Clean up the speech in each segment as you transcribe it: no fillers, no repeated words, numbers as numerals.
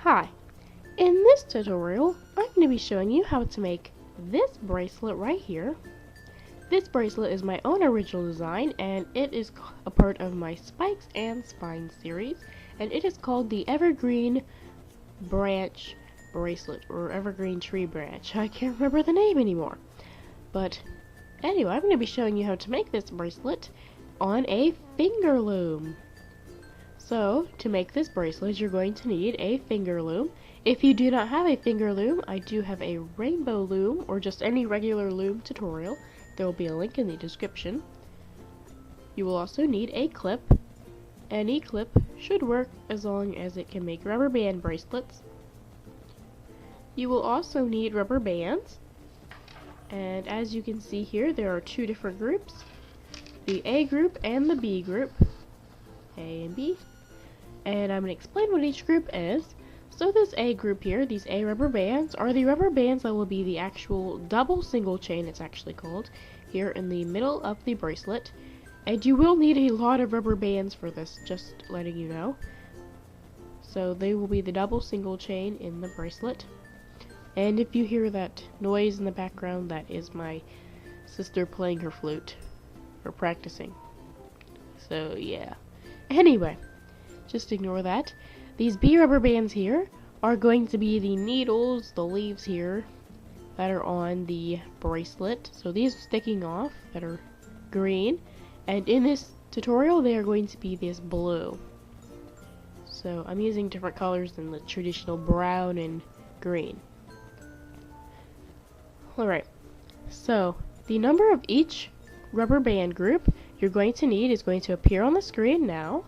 Hi, in this tutorial I'm going to be showing you how to make this bracelet right here. This bracelet is my own original design and it is a part of my Spikes and Spines series, and it is called the Evergreen Branch bracelet, or Evergreen Tree Branch. I can't remember the name anymore. But anyway, I'm going to be showing you how to make this bracelet on a finger loom. So, to make this bracelet, you're going to need a finger loom. If you do not have a finger loom, I do have a rainbow loom, or just any regular loom tutorial. There will be a link in the description. You will also need a clip. Any clip should work as long as it can make rubber band bracelets. You will also need rubber bands. And as you can see here, there are two different groups. The A group and the B group. A and B. And I'm going to explain what each group is. So this A group here, these A rubber bands, are the rubber bands that will be the actual double single chain, it's actually called, here in the middle of the bracelet. And you will need a lot of rubber bands for this, just letting you know. So they will be the double single chain in the bracelet. And if you hear that noise in the background, that is my sister playing her flute, or practicing. So yeah. Anyway, just ignore that. These B rubber bands here are going to be the needles, the leaves here, that are on the bracelet. So these are sticking off, that are green. And in this tutorial, they are going to be this blue. So I'm using different colors than the traditional brown and green. Alright, so the number of each rubber band group you're going to need is going to appear on the screen now.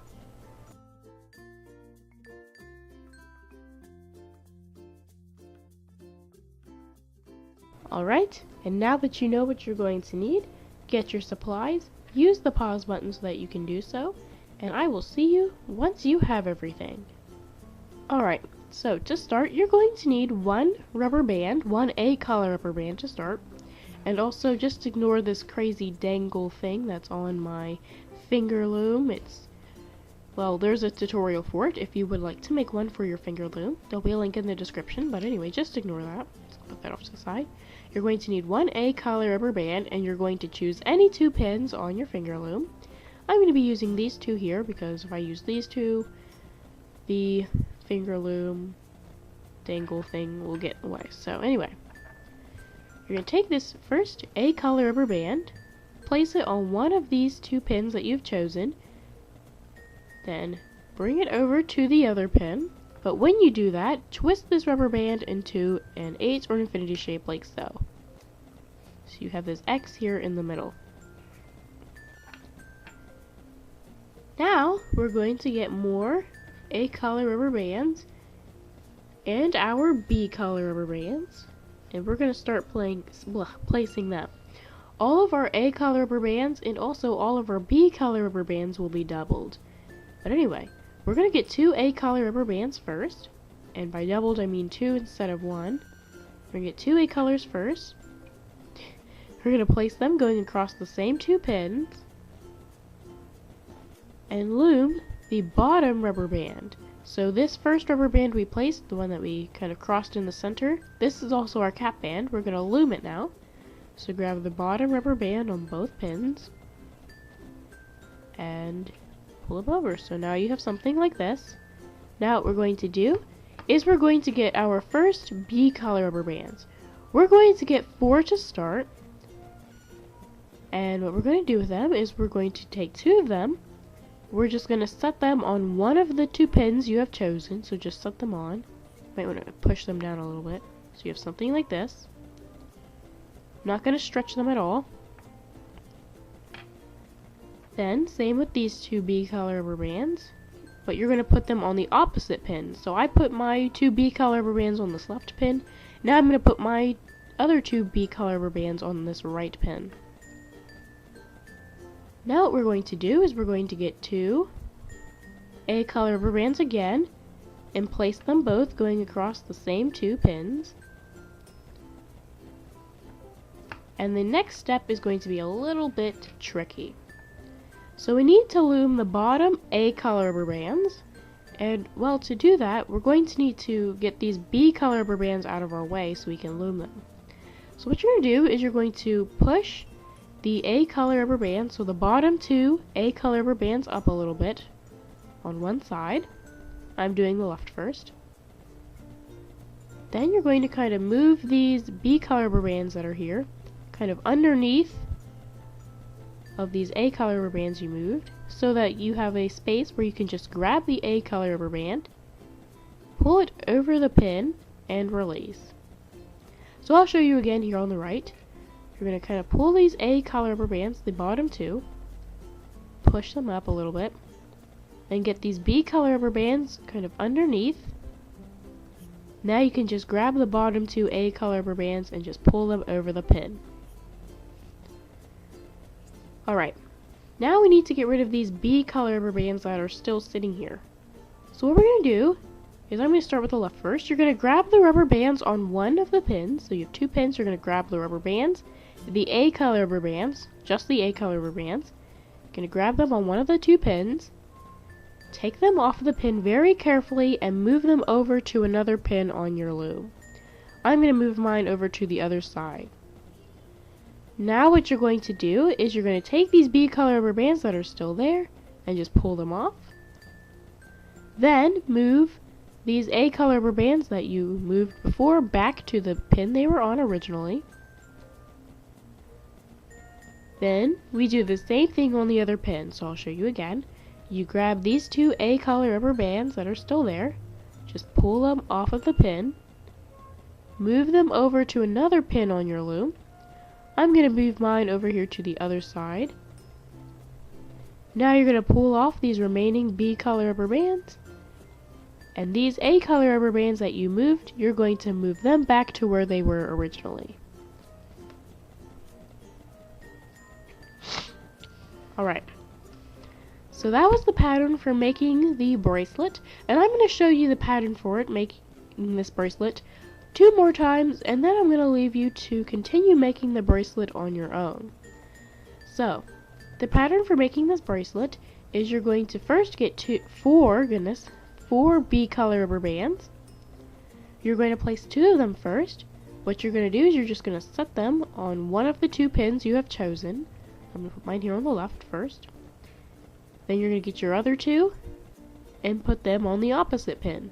Alright, and now that you know what you're going to need, get your supplies, use the pause button so that you can do so, and I will see you once you have everything. Alright, so to start, you're going to need one rubber band, one A color rubber band to start, and also just ignore this crazy dangle thing that's on my finger loom. Well, there's a tutorial for it if you would like to make one for your finger loom. There'll be a link in the description, but anyway, just ignore that. So put that off to the side. You're going to need one A color rubber band, and you're going to choose any two pins on your finger loom. I'm going to be using these two here, because if I use these two, the finger loom dangle thing will get in the way. So anyway, you're going to take this first A color rubber band, place it on one of these two pins that you've chosen, then bring it over to the other pin. But when you do that, twist this rubber band into an H or infinity shape like so. So you have this X here in the middle. Now we're going to get more A color rubber bands and our B color rubber bands, and we're going to start placing them. All of our A color rubber bands and also all of our B color rubber bands will be doubled. But anyway, we're going to get two A color rubber bands first, and by doubled I mean two instead of one. We're going to get two A colors first. We're going to place them going across the same two pins, and loom the bottom rubber band. So this first rubber band we placed, the one that we kind of crossed in the center, this is also our cap band. We're going to loom it now. So grab the bottom rubber band on both pins and pull them over. So now you have something like this. Now what we're going to do is we're going to get our first B color rubber bands. We're going to get 4 to start, and what we're going to do with them is we're going to take 2 of them. We're just going to set them on one of the 2 pins you have chosen, so just set them on. Might want to push them down a little bit. So you have something like this. I'm not going to stretch them at all. Then, same with these 2 B color rubber bands, but you're going to put them on the opposite pin. So I put my 2 B color rubber bands on this left pin. Now I'm going to put my other 2 B color rubber bands on this right pin. Now what we're going to do is we're going to get 2 A color rubber bands again, and place them both going across the same 2 pins. And the next step is going to be a little bit tricky. So we need to loom the bottom A color rubber bands, And well, to do that, we're going to need to get these B color rubber bands out of our way so we can loom them. So what you're going to do is you're going to push the A color rubber band, so the bottom two A color rubber bands up a little bit on one side. I'm doing the left first. Then you're going to kind of move these B color rubber bands that are here, kind of underneath of these A color rubber bands you moved, so that you have a space where you can just grab the A color rubber band, pull it over the pin, and release. So I'll show you again here on the right. You're going to kind of pull these A color rubber bands, the bottom two, push them up a little bit, and get these B color rubber bands kind of underneath. Now you can just grab the bottom two A color rubber bands and just pull them over the pin. Alright, now we need to get rid of these B color rubber bands that are still sitting here. So what we're going to do is I'm going to start with the left first. You're going to grab the rubber bands on one of the pins. So you have two pins, you're going to grab the rubber bands, the A color rubber bands, just the A color rubber bands. You're going to grab them on one of the two pins, take them off the pin very carefully, and move them over to another pin on your loom. I'm going to move mine over to the other side. Now what you're going to do is you're going to take these B color rubber bands that are still there and just pull them off. Then move these A color rubber bands that you moved before back to the pin they were on originally. Then we do the same thing on the other pin, so I'll show you again. You grab these two A color rubber bands that are still there, just pull them off of the pin, move them over to another pin on your loom. I'm going to move mine over here to the other side. Now you're going to pull off these remaining B color rubber bands, and these A color rubber bands that you moved, you're going to move them back to where they were originally. Alright, so that was the pattern for making the bracelet, and I'm going to show you the pattern for it, making this bracelet, 2 more times, and then I'm going to leave you to continue making the bracelet on your own. So, the pattern for making this bracelet is you're going to first get 4 B color rubber bands. You're going to place 2 of them first. What you're going to do is you're just going to set them on one of the 2 pins you have chosen. I'm going to put mine here on the left first. Then you're going to get your other 2 and put them on the opposite pin.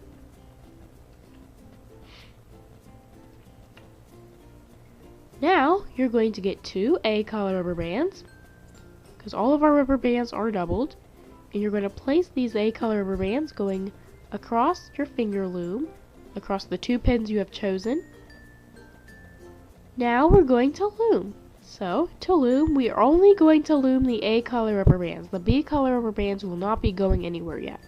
Now, you're going to get 2 A color rubber bands, because all of our rubber bands are doubled, and you're going to place these A color rubber bands going across your finger loom, across the 2 pins you have chosen. Now we're going to loom. So, to loom, we are only going to loom the A color rubber bands. The B color rubber bands will not be going anywhere yet.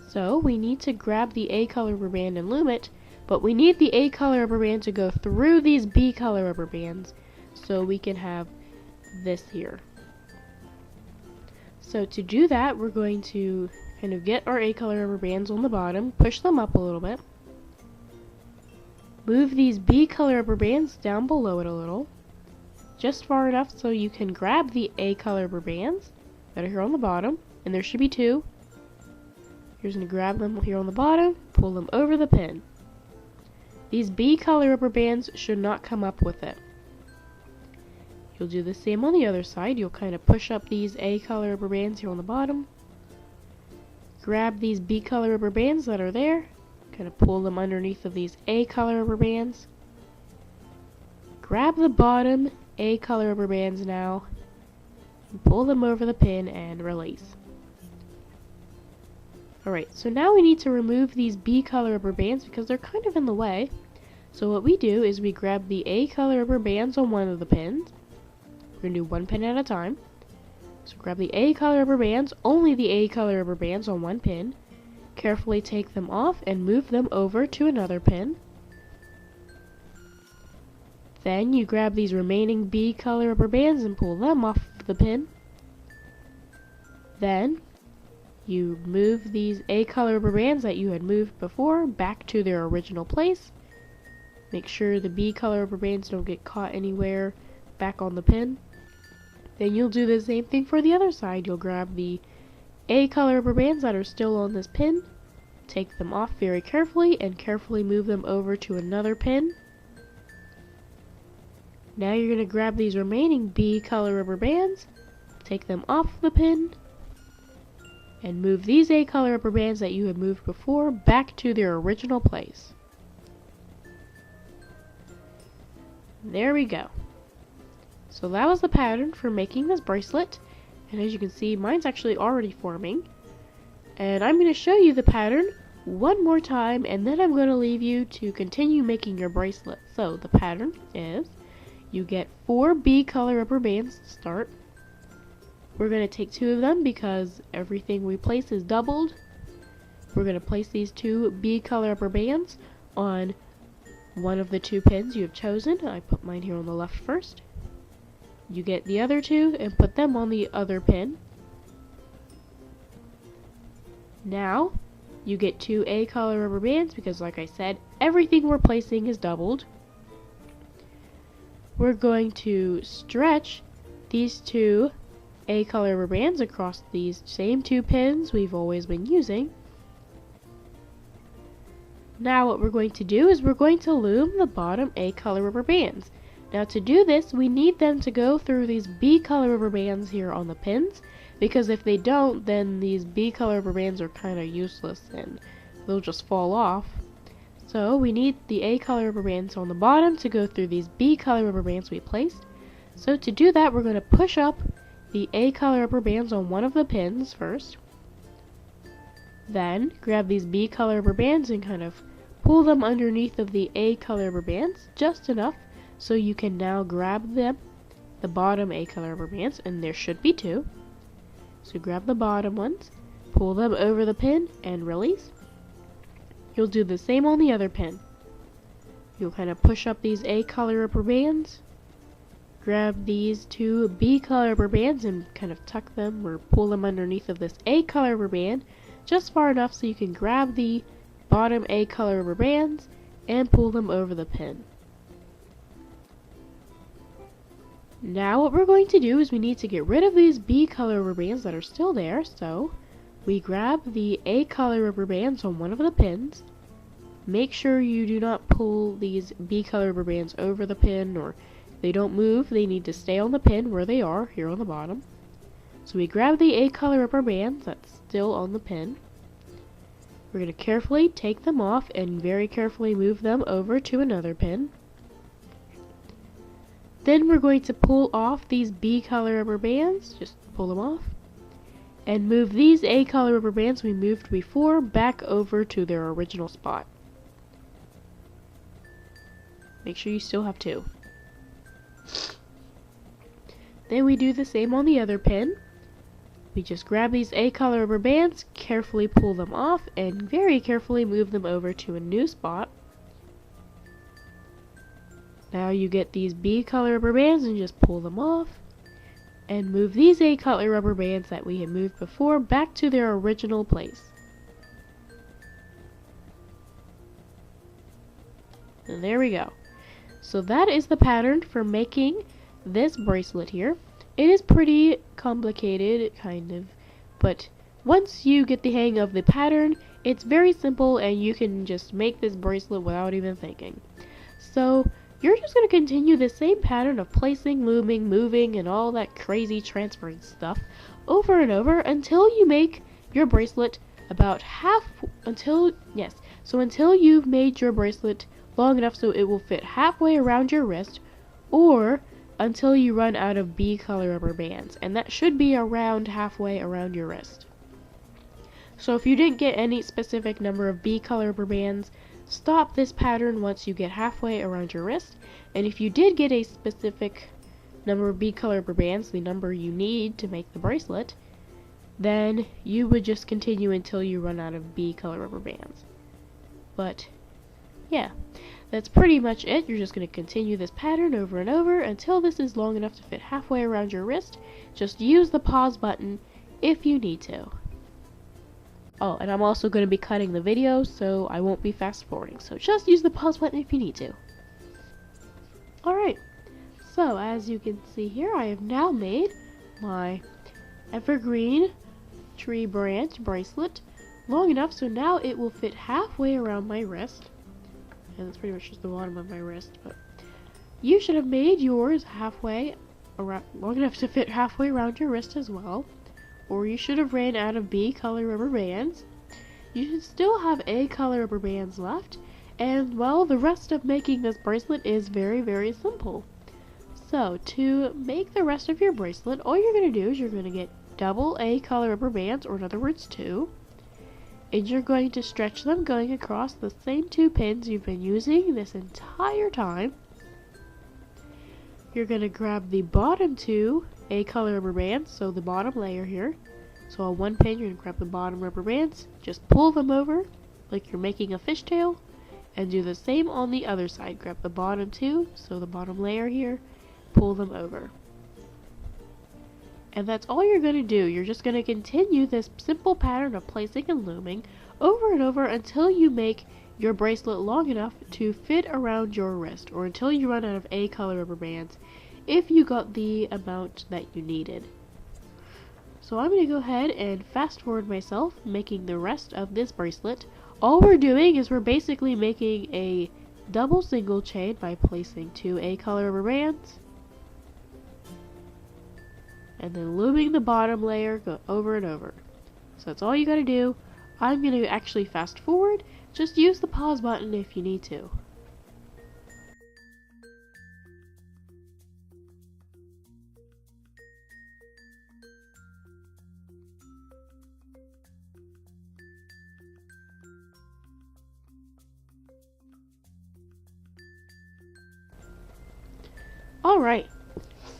So, we need to grab the A color rubber band and loom it, but we need the A color rubber band to go through these B color rubber bands so we can have this here. So to do that, we're going to kind of get our A color rubber bands on the bottom, push them up a little bit, move these B color rubber bands down below it a little, just far enough so you can grab the A color rubber bands that are here on the bottom, and there should be 2. You're just going to grab them here on the bottom, pull them over the pin. These B color rubber bands should not come up with it. You'll do the same on the other side. You'll kind of push up these A color rubber bands here on the bottom. Grab these B color rubber bands that are there. Kind of pull them underneath of these A color rubber bands. Grab the bottom A color rubber bands now. And pull them over the pin and release. Alright, so now we need to remove these B color rubber bands because they're kind of in the way. So what we do is we grab the A color rubber bands on one of the pins. We're going to do 1 pin at a time. So grab the A color rubber bands, only the A color rubber bands on one pin. Carefully take them off and move them over to another pin. Then you grab these remaining B color rubber bands and pull them off the pin. Then you move these A color rubber bands that you had moved before back to their original place. Make sure the B color rubber bands don't get caught anywhere back on the pin. Then you'll do the same thing for the other side. You'll grab the A color rubber bands that are still on this pin, take them off very carefully and carefully move them over to another pin. Now you're going to grab these remaining B color rubber bands, take them off the pin, and move these A color rubber bands that you had moved before back to their original place. There we go. So that was the pattern for making this bracelet, and as you can see, mine's actually already forming. And I'm going to show you the pattern one more time, and then I'm going to leave you to continue making your bracelet. So the pattern is, you get 4 B color rubber bands to start. We're going to take 2 of them because everything we place is doubled. We're going to place these 2 B color rubber bands on one of the 2 pins you have chosen. I put mine here on the left first. You get the other 2 and put them on the other pin. Now, you get 2 A color rubber bands because, like I said, everything we're placing is doubled. We're going to stretch these 2 A color rubber bands across these same 2 pins we've always been using. Now what we're going to do is we're going to loom the bottom A color rubber bands. Now to do this, we need them to go through these B color rubber bands here on the pins, because if they don't, then these B color rubber bands are kind of useless and they'll just fall off. So we need the A color rubber bands on the bottom to go through these B color rubber bands we placed. So to do that, we're going to push up the A color rubber bands on one of the pins first. Then grab these B color rubber bands and kind of pull them underneath of the A color rubber bands just enough so you can now grab them, the bottom A color rubber bands, and there should be 2. So grab the bottom ones, pull them over the pin, and release. You'll do the same on the other pin. You'll kind of push up these A color rubber bands, grab these 2 B color rubber bands and kind of tuck them or pull them underneath of this A color rubber band just far enough so you can grab the bottom A color rubber bands and pull them over the pin. Now what we're going to do is we need to get rid of these B color rubber bands that are still there, so we grab the A color rubber bands on one of the pins. Make sure you do not pull these B color rubber bands over the pin, or they don't move, they need to stay on the pin where they are, here on the bottom. So we grab the A color rubber bands that's still on the pin. We're going to carefully take them off and very carefully move them over to another pin. Then we're going to pull off these B color rubber bands, just pull them off, and move these A color rubber bands we moved before back over to their original spot. Make sure you still have 2. Then we do the same on the other pin. We just grab these A color rubber bands, carefully pull them off, and very carefully move them over to a new spot. Now you get these B color rubber bands and just pull them off, and move these A color rubber bands that we had moved before back to their original place. And there we go. So that is the pattern for making this bracelet here. It is pretty complicated, kind of, but once you get the hang of the pattern, it's very simple and you can just make this bracelet without even thinking. So you're just going to continue the same pattern of placing, looming, moving, and all that crazy transferring stuff over and over until you make your bracelet about until you've made your bracelet long enough so it will fit halfway around your wrist, or until you run out of B color rubber bands, and that should be around halfway around your wrist. So if you didn't get any specific number of B color rubber bands, stop this pattern once you get halfway around your wrist, and if you did get a specific number of B color rubber bands, the number you need to make the bracelet, then you would just continue until you run out of B color rubber bands. But yeah, that's pretty much it. You're just going to continue this pattern over and over until this is long enough to fit halfway around your wrist. Just use the pause button if you need to. Oh, and I'm also going to be cutting the video, so I won't be fast forwarding, so just use the pause button if you need to. Alright, so as you can see here, I have now made my Evergreen tree branch bracelet long enough so now it will fit halfway around my wrist. And that's pretty much just the bottom of my wrist, but you should have made yours halfway around, long enough to fit halfway around your wrist as well. Or you should have ran out of B color rubber bands. You should still have A color rubber bands left. And well, the rest of making this bracelet is very, very simple. So to make the rest of your bracelet, all you're going to do is you're going to get double A color rubber bands, or in other words 2. And you're going to stretch them going across the same 2 pins you've been using this entire time. You're going to grab the bottom 2 A color rubber bands, so the bottom layer here. So on one pin, you're going to grab the bottom rubber bands, just pull them over like you're making a fishtail, and do the same on the other side. Grab the bottom 2, so the bottom layer here, pull them over. And that's all you're going to do. You're just going to continue this simple pattern of placing and looming over and over until you make your bracelet long enough to fit around your wrist, or until you run out of A color rubber bands if you got the amount that you needed. So I'm going to go ahead and fast forward myself making the rest of this bracelet. All we're doing is we're basically making a double single chain by placing 2 A color rubber bands, and then looming the bottom layer over and over. So that's all you gotta do. I'm gonna actually fast forward. Just use the pause button if you need to. Alright,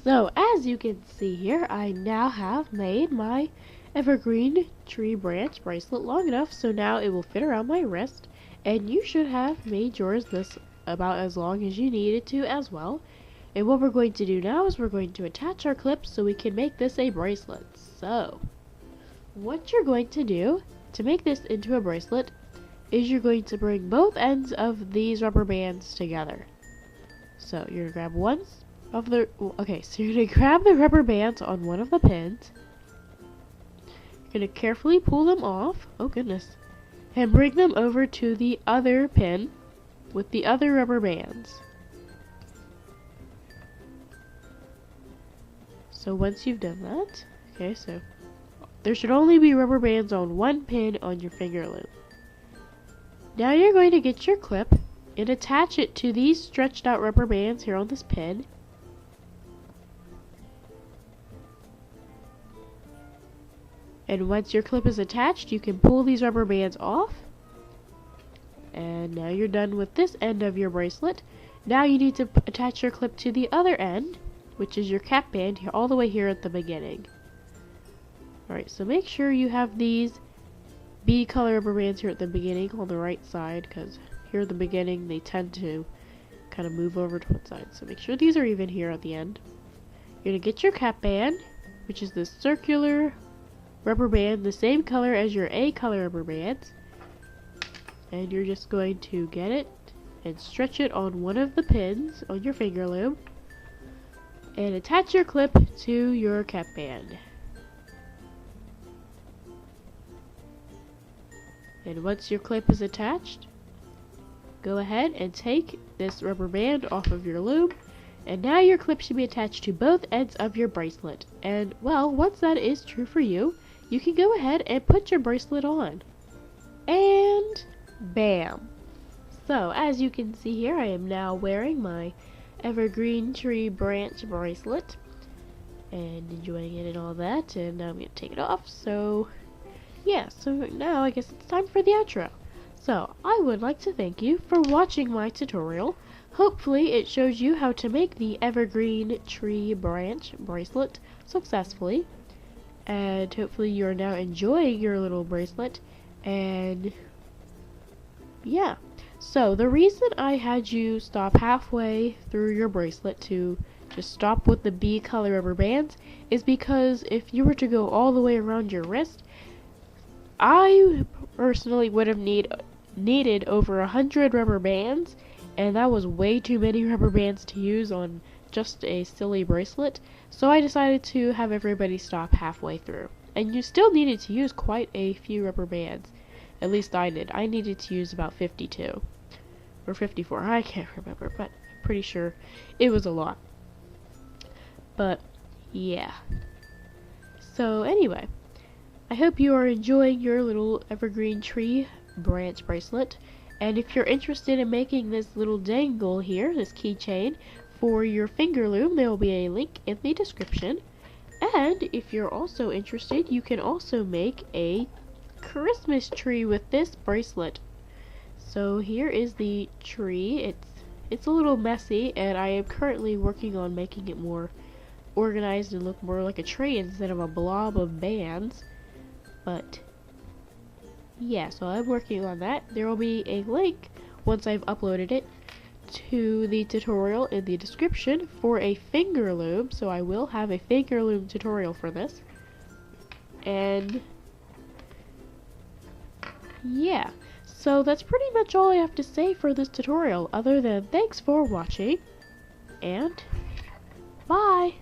so as you can see here, I now have made my evergreen tree branch bracelet long enough so now it will fit around my wrist, and you should have made yours this about as long as you needed to as well. And what we're going to do now is we're going to attach our clips so we can make this a bracelet. So, what you're going to do to make this into a bracelet is you're going to bring both ends of these rubber bands together. So you're gonna grab so you're gonna grab the rubber bands on one of the pins. You're gonna carefully pull them off, oh goodness, and bring them over to the other pin with the other rubber bands. So once you've done that, okay, so there should only be rubber bands on one pin on your finger loom. Now you're going to get your clip and attach it to these stretched out rubber bands here on this pin. And once your clip is attached, you can pull these rubber bands off. And now you're done with this end of your bracelet. Now you need to attach your clip to the other end, which is your cap band here, all the way here at the beginning. Alright, so make sure you have these B color rubber bands here at the beginning on the right side, because here at the beginning they tend to kind of move over to one side. So make sure these are even here at the end. You're going to get your cap band, which is this circular rubber band, the same color as your A color rubber bands. And you're just going to get it and stretch it on one of the pins on your finger loom. And attach your clip to your cap band. And once your clip is attached, go ahead and take this rubber band off of your loom. And now your clip should be attached to both ends of your bracelet. And well, once that is true for you, you can go ahead and put your bracelet on. And bam! So, as you can see here, I am now wearing my evergreen tree branch bracelet and enjoying it and all that, and now I'm going to take it off. So, yeah, so now I guess it's time for the outro. So, I would like to thank you for watching my tutorial. Hopefully it shows you how to make the evergreen tree branch bracelet successfully. And hopefully you're now enjoying your little bracelet. And yeah. So the reason I had you stop halfway through your bracelet to just stop with the B color rubber bands is because if you were to go all the way around your wrist, I personally would have needed over 100 rubber bands, and that was way too many rubber bands to use on just a silly bracelet. So I decided to have everybody stop halfway through. And you still needed to use quite a few rubber bands. At least I did. I needed to use about 52. Or 54. I can't remember, but I'm pretty sure it was a lot. But, yeah. So, anyway. I hope you are enjoying your little evergreen tree branch bracelet. And if you're interested in making this little dangle here, this keychain, for your finger loom, there will be a link in the description. And if you're also interested, you can also make a Christmas tree with this bracelet. So here is the tree. It's a little messy, and I am currently working on making it more organized and look more like a tree instead of a blob of bands. But yeah, so I'm working on that. There will be a link once I've uploaded it to the tutorial in the description for a finger loom. So I will have a finger loom tutorial for this. And yeah, so that's pretty much all I have to say for this tutorial, other than thanks for watching and bye.